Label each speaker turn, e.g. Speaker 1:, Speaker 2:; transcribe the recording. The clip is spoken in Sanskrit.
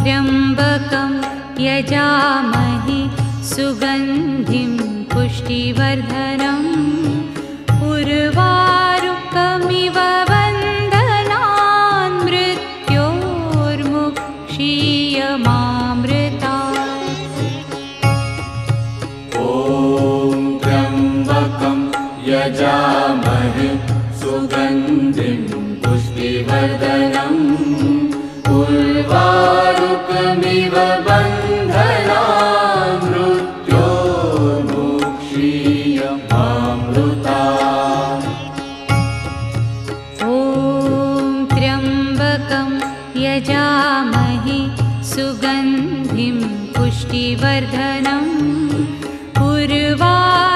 Speaker 1: त्र्यम्बकं यजामहे सुगन्धिं पुष्टिवर्धनम् उर्वारुकमिव बन्धनान् मृत्योर्मुक्षीयमामृतात्।
Speaker 2: ॐ त्र्यम्बकं यजामहे सुगन्धिं पुष्टिवर्धनम् उर्वारुकमिव बन्धनान् मृत्योर्मुक्षीयमामृतात्।
Speaker 1: ॐ त्र्यम्बकं यजामहे सुगन्धिं पुष्टिवर्धनम् उर्वारुकमिव